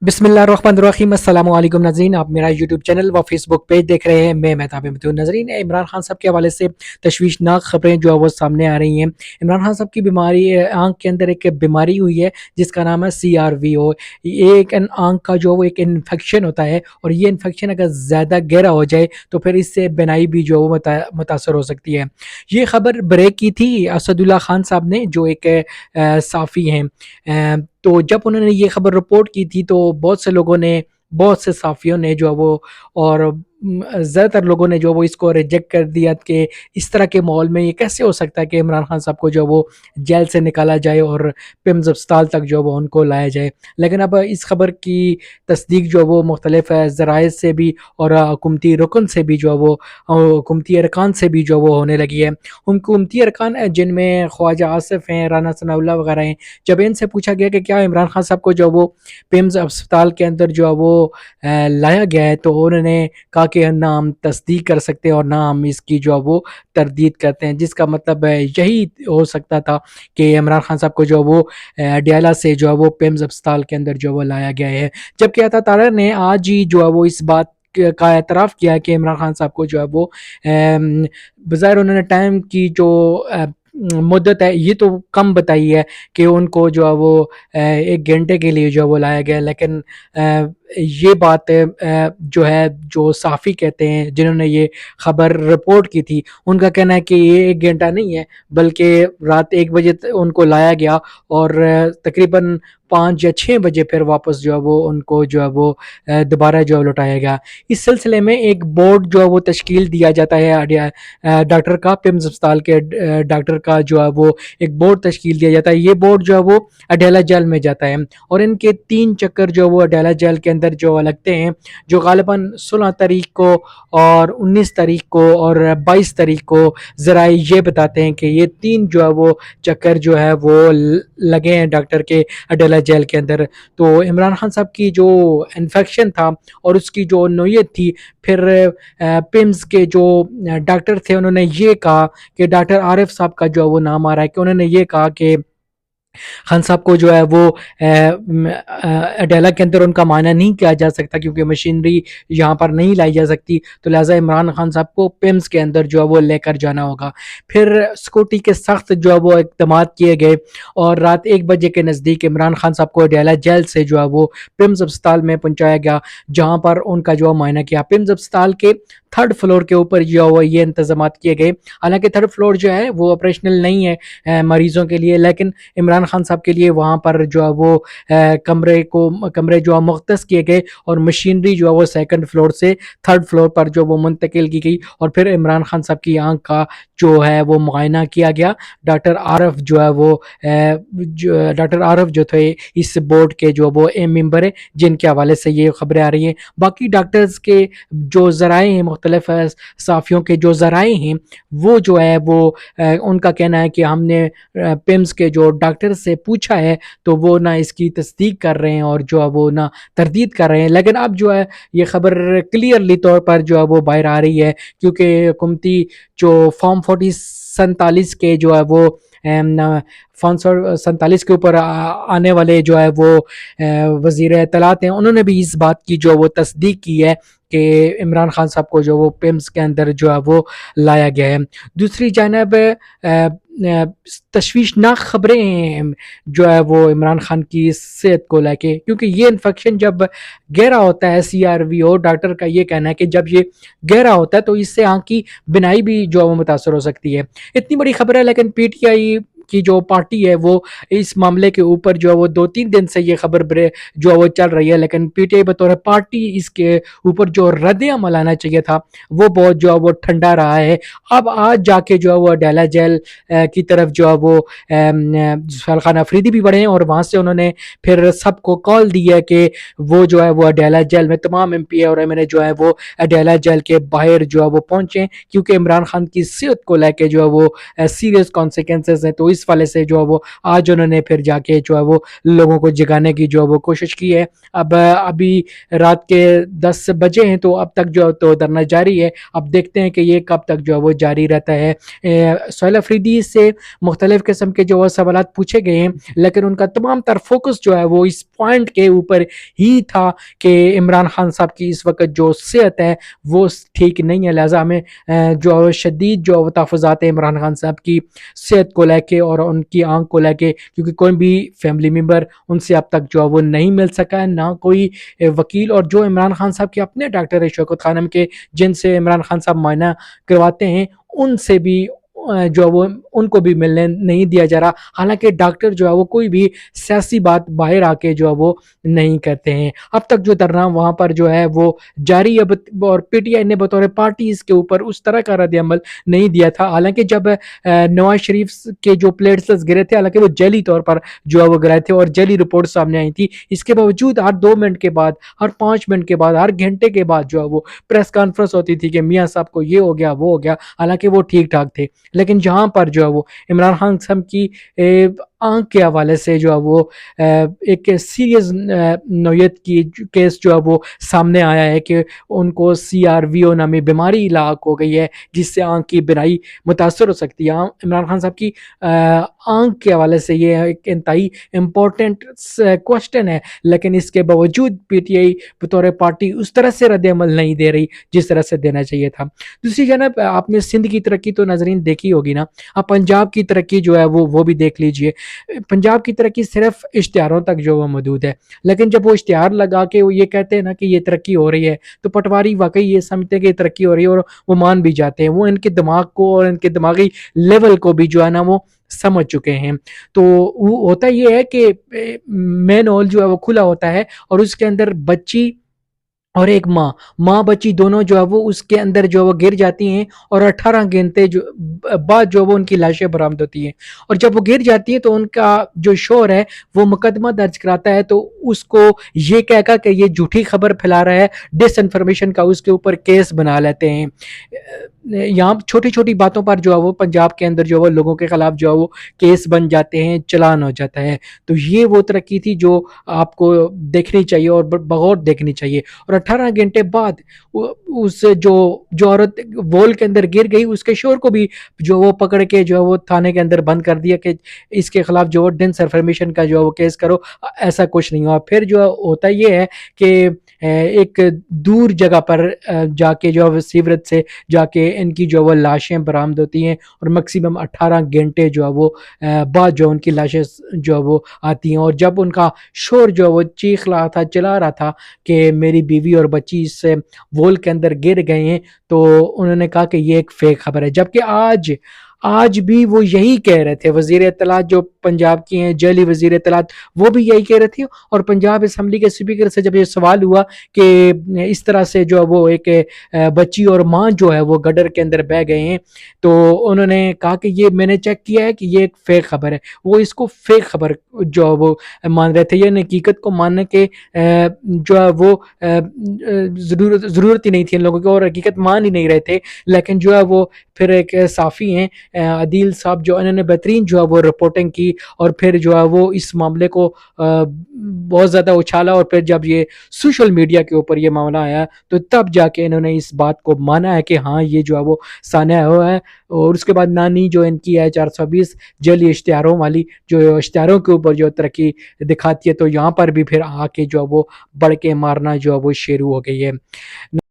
बिस्मिल्लाहिर्रहमानिर्रहीम। अस्सलाम वालेकुम नाज़रीन, आप मेरा यूट्यूब चैनल व फेसबुक पेज देख रहे हैं। मैं मेहताब अहमद। नाज़रीन, इमरान खान साहब के हवाले से तशवीशनाक खबरें जो है वो सामने आ रही हैं। इमरान खान साहब की बीमारी, आँख के अंदर एक बीमारी हुई है जिसका नाम है CRVO। ये एक आँख का जो वो एक इन्फेक्शन होता है, और ये इन्फेक्शन अगर ज़्यादा गहरा हो जाए तो फिर इससे बिनाई भी जो है वो मुतासर हो सकती है। ये खबर ब्रेक की थी असदुल्ला खान साहब ने, जो एक साफ़ी हैं। तो जब उन्होंने ये खबर रिपोर्ट की थी तो बहुत से साफ़ियों ने जो है वो, और ज़्यादातर लोगों ने जो है वो इसको रिजेक्ट कर दिया कि इस तरह के माहौल में ये कैसे हो सकता है कि इमरान खान साहब को जो है वो जेल से निकाला जाए और पिम्स अस्पताल तक जो है वो उनको लाया जाए। लेकिन अब इस खबर की तस्दीक जो है वो मुख्तलिफ ज़राए से भी और हुकूमती रुकन से भी जो है वो, हुकूमती अरकान से भी जो है वो होने लगी है। हुकूमती अरकान जिनमें ख्वाजा आसिफ हैं, राना सनाउल्लाह वगैरह हैं, जब इनसे पूछा गया कि क्या इमरान खान साहब को जो वो पिम्स अस्पताल के अंदर जो है वो लाया गया है, तो उन्होंने कहा कि ना हम तस्दीक कर सकते हैं और ना हम इसकी जो है वो तरदीद करते हैं, जिसका मतलब यही हो सकता था कि इमरान खान साहब को जो है वो डयाला से जो है वो पिम्स अस्पताल के अंदर जो है वो लाया गया है। जबकि अता तारा ने आज ही जो है वो इस बात का एतराफ़ किया है कि इमरान खान साहब को जो है वो बज़ाहिर उन्होंने टाइम की जो मुद्दत है ये तो कम बताई है कि उनको जो है वो 1 घंटे के लिए जो है वो लाया गया, लेकिन ये बात जो है, जो साफ़ी कहते हैं जिन्होंने ये ख़बर रिपोर्ट की थी, उनका कहना है कि ये 1 घंटा नहीं है, बल्कि रात 1 बजे उनको लाया गया और तकरीबन 5 या 6 बजे फिर वापस जो है वो उनको जो है वो दोबारा जो है लौटाया गया। इस सिलसिले में एक बोर्ड जो है वो तश्कील दिया जाता है डॉक्टर का, पिम्स अस्पताल के डॉक्टर का जो है वो एक बोर्ड तश्कील दिया जाता है। ये बोर्ड जो है वो अडेला जेल में जाता है और इनके 3 चक्कर जो वो अडेला जेल के अंदर जो लगते हैं, जो ग़ालिबन 16 तारीख को और 19 तारीख को और 22 तारीख को ज़राए ये बताते हैं कि ये 3 जो है वो चक्कर जो है वो लगे हैं डॉक्टर के अडेला जेल के अंदर। तो इमरान खान साहब की जो इन्फेक्शन था और उसकी जो नोयत थी, फिर पिम्स के जो डॉक्टर थे उन्होंने ये कहा कि डॉक्टर आरिफ साहब का जो है वो नाम आ रहा है कि उन्होंने ये कहा कि खान साहब को जो है वो अडेला के अंदर उनका मायना नहीं किया जा सकता क्योंकि मशीनरी यहाँ पर नहीं लाई जा सकती, तो लिहाजा इमरान खान साहब को पिम्स के अंदर जो है वो लेकर जाना होगा। फिर सिक्योरिटी के सख्त जो है वो इक़दाम किए गए और रात 1 बजे के नज़दीक इमरान खान साहब को अडेला जेल से जो है वो पिम्स अस्पताल में पहुँचाया गया, जहाँ पर उनका जो मायना किया। पिम्स अस्पताल के 3rd फ्लोर के ऊपर जो है वो ये इंतजाम किए गए। हालांकि 3rd फ्लोर जो है वो ऑपरेशनल नहीं है मरीज़ों के लिए, लेकिन इमरान खान साहब के लिए वहाँ पर जो है वो कमरे जो है मुख्तस किए गए और मशीनरी जो है वो 2nd फ्लोर से 3rd फ्लोर पर जो वो मुंतकिल की गई और फिर इमरान खान साहब की आँख का जो है वो मुआयना किया गया। डॉक्टर आरफ जो है वो डॉक्टर आरफ जो थे इस बोर्ड के जो वो मेंबर है, जिनके हवाले से ये खबरें आ रही हैं। बाकी डॉक्टर्स के जो ज़राए हैं, मुख्तलिफ साफ़ियों के जो ज़राए हैं, वो जो है वो उनका कहना है कि हमने पिम्स के जो डॉक्टर से पूछा है तो वो ना इसकी तस्दीक कर रहे हैं और जो है वो ना तरदीद कर रहे हैं। लेकिन अब जो है ये खबर क्लियरली तौर पर जो है वो बाहर आ रही है, क्योंकि हुकूमती जो फॉर्म 47 के जो है वो फॉर्म 47 के ऊपर आने वाले जो है वो वज़ीर इत्तलात हैं, उन्होंने भी इस बात की जो वो तस्दीक की है कि इमरान खान साहब को जो वो पिम्स के अंदर जो है वो लाया गया है। दूसरी जानब तशवीशनाक खबरें जो है वो इमरान खान की सेहत को लेके, क्योंकि ये इन्फेक्शन जब गहरा होता है, CRVO डॉक्टर का ये कहना है कि जब ये गहरा होता है तो इससे आँख की बिनाई भी जो है वो मुतासर हो सकती है। इतनी बड़ी खबर है, लेकिन PTI की जो पार्टी है वो इस मामले के ऊपर जो है वो 2-3 दिन से ये खबर जो है वो चल रही है, लेकिन PTI बतौर पार्टी इसके ऊपर जो रद्द-ए-अमल आना चाहिए था वो बहुत जो है वो ठंडा रहा है। अब आज जाके जो है वो अडेला जेल की तरफ जो है वो खान अफरीदी भी बढ़े और वहाँ से उन्होंने फिर सबको कॉल दी है कि वो जो है वो अडेला जेल में तमाम MP और MNA जो है वो अडेला जेल के बाहर जो है वो पहुँचे, क्योंकि इमरान खान की सेहत को लेके जो है वो सीरियस कॉन्सिक्वेंसेस हैं। तो इस वाले से जो है वो आज उन्होंने फिर जाके जो है वो लोगों को जगाने की जो है वो कोशिश की है। अब अभी रात के 10 बजे हैं, तो अब तक जो है तो धरना जारी है। अब देखते हैं कि ये कब तक जो है वो जारी रहता है। सोहेल अफरीदी से मुख्तलिफ किस्म के जो है सवालात पूछे गए हैं, लेकिन उनका तमाम तर फोकस जो है वो इस पॉइंट के ऊपर ही था कि इमरान खान साहब की इस वक्त जो सेहत है वो ठीक नहीं है, लिहाजा हमें जो शदीद जो तहफ़्फ़ुज़ात है इमरान खान साहब की सेहत को लेके और उनकी आंख को लेके, क्योंकि कोई भी फैमिली मेम्बर उनसे अब तक जो है वो नहीं मिल सका है, ना कोई वकील, और जो इमरान खान साहब के अपने डॉक्टर है शौकत खानम के, जिनसे इमरान खान साहब मुआयना करवाते हैं, उनसे भी जो है वो उनको भी मिलने नहीं दिया जा रहा। हालांकि डॉक्टर जो है वो कोई भी सियासी बात बाहर आके जो है वो नहीं करते हैं। अब तक जो धरना वहाँ पर जो है वो जारी है, और पीटीआई ने बतौर पार्टी इसके ऊपर उस तरह का रद्द अमल नहीं दिया था। हालांकि जब नवाज शरीफ के जो प्लेटलेट्स गिरे थे, हालांकि वो जली तौर पर जो है वो गिराए थे और जली रिपोर्ट सामने आई थी, इसके बावजूद हर 2 मिनट के बाद, हर 5 मिनट के बाद, हर घंटे के बाद जो है वो प्रेस कॉन्फ्रेंस होती थी कि मियाँ साहब को ये हो गया वो हो गया। हालांकि वो ठीक ठाक थे, लेकिन जहां पर जो है वो इमरान खान साहब की आंख के हवाले से जो है वो एक सीरियस नौयत की केस जो है वो सामने आया है कि उनको CRVO नामी बीमारी लाक हो गई है, जिससे आंख की बिनाई मुतासर हो सकती है। इमरान खान साहब की आंख के हवाले से ये एक इंतहाई इम्पोर्टेंट क्वेश्चन है, लेकिन इसके बावजूद PTI बतौर पार्टी उस तरह से रद्द अमल नहीं दे रही जिस तरह से देना चाहिए था। दूसरी जानब आपने सिंध की तरक्की तो नाजरीन देखी होगी ना, आप पंजाब की तरक्की जो है वो भी देख लीजिए। पंजाब की तरक्की सिर्फ इश्तिहारों तक जो है मौजूद है, लेकिन जब वो इश्तिहार लगा के वो ये कहते हैं ना कि ये तरक्की हो रही है, तो पटवारी वाकई ये समझते हैं कि तरक्की हो रही है और वो मान भी जाते हैं। वो इनके दिमाग को और इनके दिमागी लेवल को भी जो है ना वो समझ चुके हैं। तो वो होता ये है कि मेन हॉल जो है वो खुला होता है और उसके अंदर बच्ची और एक माँ बच्ची दोनों जो है वो उसके अंदर जो है वो गिर जाती हैं, और 18 घंटे जो बाद जो है वो उनकी लाशें बरामद होती हैं। और जब वो गिर जाती है तो उनका जो शोहर है वो मुकदमा दर्ज कराता है, तो उसको ये कहकर कि ये झूठी खबर फैला रहा है, डिस इन्फॉर्मेशन का, उसके ऊपर केस बना लेते हैं। यहाँ छोटी छोटी बातों पर जो है वो पंजाब के अंदर जो है वो लोगों के खिलाफ जो है वो केस बन जाते हैं, चलान हो जाता है। तो ये वो तरक्की थी जो आपको देखनी चाहिए और बगौर देखनी चाहिए। और 18 घंटे बाद उस जो औरत वॉल के अंदर गिर गई, उसके शोर को भी जो वो पकड़ के जो है वो थाने के अंदर बंद कर दिया कि इसके खिलाफ जो वो डिसइंफॉर्मेशन का जो है वो केस करो। ऐसा कुछ नहीं हुआ। फिर जो होता ये है कि एक दूर जगह पर जाके जो है सीवरेज से जाके इनकी जो है वो लाशें बरामद होती हैं, और मैक्सिमम 18 घंटे जो है वो बाद जो उनकी लाशें जो है वो आती हैं। और जब उनका शोर जो है वो चीख रहा था, चिल्ला रहा था कि मेरी बीवी और बच्ची इस वॉल के अंदर गिर गए हैं, तो उन्होंने कहा कि ये एक फेक खबर है। जबकि आज भी वो यही कह रहे थे। वजीर इत्तलात जो पंजाब की हैं, जली वजीर इत्तलात, वो भी यही कह रहे थे। और पंजाब असम्बली के स्पीकर से जब ये सवाल हुआ कि इस तरह से जो है वो एक बच्ची और माँ जो है वो गडर के अंदर बह गए हैं, तो उन्होंने कहा कि ये मैंने चेक किया है कि ये एक फेक खबर है। वो इसको फेक खबर जो है वो मान रहे थे। ये हकीकत को मानने के जो है वो ज़रूरत ही नहीं थी इन लोगों को, और हकीकत मान ही नहीं रहे थे। लेकिन जो है वो फिर एक साफ़ी हैं आदिल साहब, जो इन्होंने बेहतरीन जो है वो रिपोर्टिंग की, और फिर जो है वो इस मामले को बहुत ज़्यादा उछाला। और फिर जब ये सोशल मीडिया के ऊपर ये मामला आया, तो तब जाके इन्होंने इस बात को माना है कि हाँ ये जो है वो सामने हुआ है। और उसके बाद नानी जो इनकी है 420 जली इश्तिहारों वाली, जो इश्तिहारों के ऊपर जो तरक्की दिखाती है, तो यहाँ पर भी फिर आके जो है वो बढ़ के मारना जो है वो शुरू हो गई है।